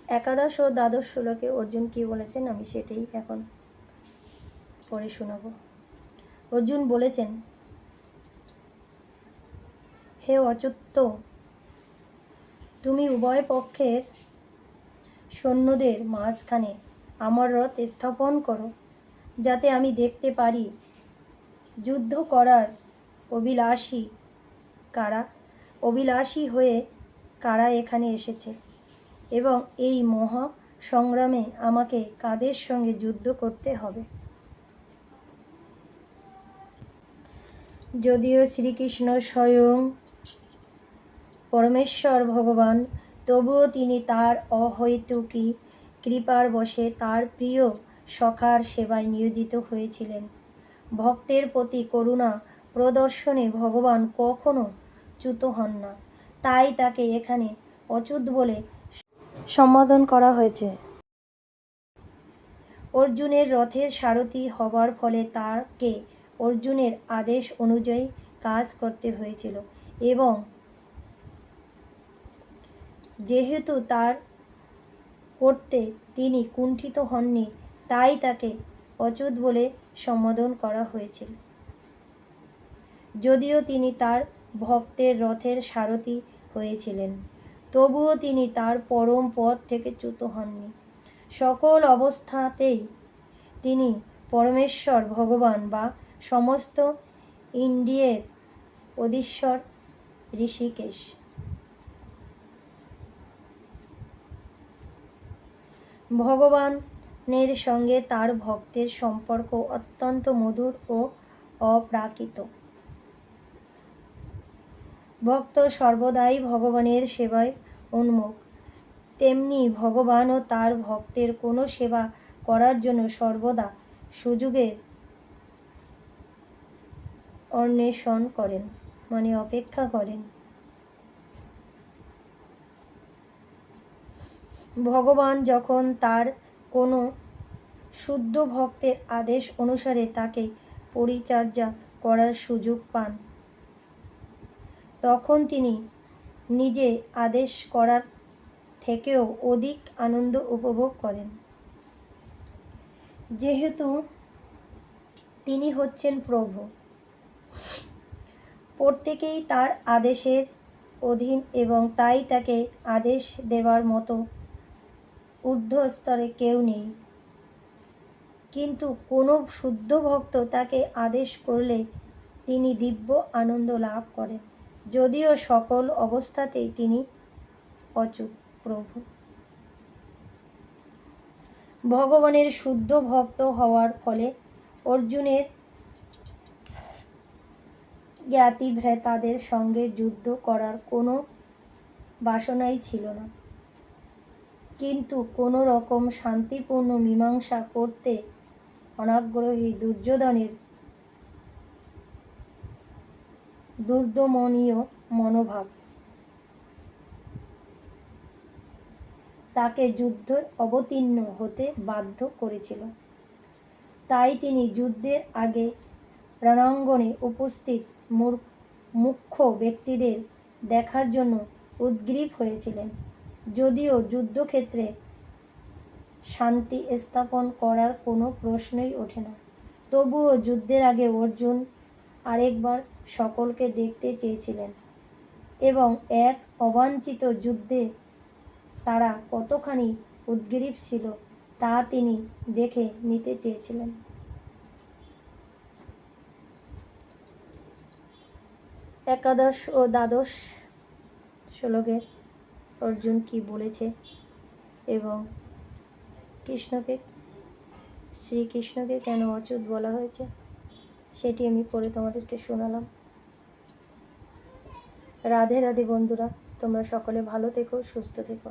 একাদশ ও দ্বাদশ শ্লোকে অর্জুন কি বলেছেন আমি সেটাই এখন পড়ে শোনাব। অর্জুন বলেছেন, হে অচ্যুত, তুমি উভয় পক্ষের সৈন্যদের মাঝখানে আমার রথ স্থাপন করো, যাতে আমি দেখতে পারি যুদ্ধ করার অভিলাষী হয়ে কারা এখানে এসেছে এবং এই মহা সংগ্রামে আমাকে কাদের সঙ্গে যুদ্ধ করতে হবে। যদিও শ্রীকৃষ্ণ স্বয়ং পরমেশ্বর ভগবান, তবুও তিনি তার অহৈতুকী কৃপার বশে তার প্রিয় সখার সেবায় নিয়োজিত হয়েছিলেন। ভক্তের প্রতি করুণা প্রদর্শনে ভগবান কখনো চ্যুত হন না, তাই তাকে এখানে অচ্যুত বলে সম্বোধন করা হয়েছে। অর্জুনের রথের সারথি হবার ফলে তাকে অর্জুনের আদেশ অনুযায়ী কাজ করতে হয়েছিল এবং যেহেতু তার করতে তিনি কুণ্ঠিত হননি, তাই তাকে অচ্যুত বলে সম্বোধন করা হয়েছিল। যদিও তিনি তার ভক্তের রথের সারথি হয়েছিলেন, তবুও তিনি তার পরম পদ থেকে চ্যুত হননি। সকল অবস্থাতেই তিনি পরমেশ্বর ভগবান বা সমস্ত ইন্দ্রিয়ের অধীশ্বর ঋষিকেশ। ভগবানের সঙ্গে তার ভক্তের সম্পর্ক অত্যন্ত মধুর ও অপ্রাকৃত। ভক্ত সর্বদাই ভগবানের সেবায় উন্মুখ, তেমনি ভগবানও তার ভক্তের কোনো সেবা করার জন্য সর্বদা সুযোগের অন্বেষণ করেন, অপেক্ষা করেন। ভগবান যখন তার কোনো শুদ্ধ ভক্তের আদেশ অনুসারে তাকে পরিচর্যা করার সুযোগ পান, তখন তিনি নিজে আদেশ করার থেকেও অধিক আনন্দ উপভোগ করেন। যেহেতু তিনি হচ্ছেন প্রভু, প্রত্যেকেই তার আদেশের অধীন এবং তাই তাকে আদেশ দেওয়ার মতো ঊর্ধ্বস্তরে কেউ নেই। কিন্তু কোনো শুদ্ধ ভক্ত তাকে আদেশ করলে তিনি দিব্য আনন্দ লাভ করেন, যদিও সকল অবস্থাতেই তিনি অচ্যুত প্রভু। ভগবানের শুদ্ধ ভক্ত হওয়ার ফলে অর্জুনের জ্ঞাতিভ্রাতাদের সঙ্গে যুদ্ধ করার কোনো বাসনাই ছিল না, কিন্তু কোনো রকম শান্তিপূর্ণ মীমাংসা করতে অনাগ্রহী দুর্যোধনের দুর্দমনীয় মনোভাব তাকে যুদ্ধে অবতীর্ণ হতে বাধ্য করেছিল। তাই তিনি যুদ্ধের আগে রণাঙ্গনে উপস্থিত মুখ্য ব্যক্তিদের দেখার জন্য উদ্গ্রীব হয়েছিলেন। যদিও যুদ্ধক্ষেত্রে শান্তি স্থাপন করার কোনো প্রশ্নই ওঠে না, তবুও যুদ্ধের আগে অর্জুন আরেকবার সকলকে দেখতে চেয়েছিলেন এবং এক অবাঞ্ছিত যুদ্ধে তারা কতখানি উদ্গ্রীব ছিল তা তিনি দেখে নিতে চেয়েছিলেন। একাদশ ও দ্বাদশ শ্লোকে অর্জুন কি বলেছে এবং শ্রীকৃষ্ণকে কেন অচ্যুত বলা হয়েছে সেটি আমি পড়ে তোমাদেরকে শোনালাম। রাধে রাধে বন্ধুরা, তোমরা সকলে ভালো থেকো, সুস্থ থেকো।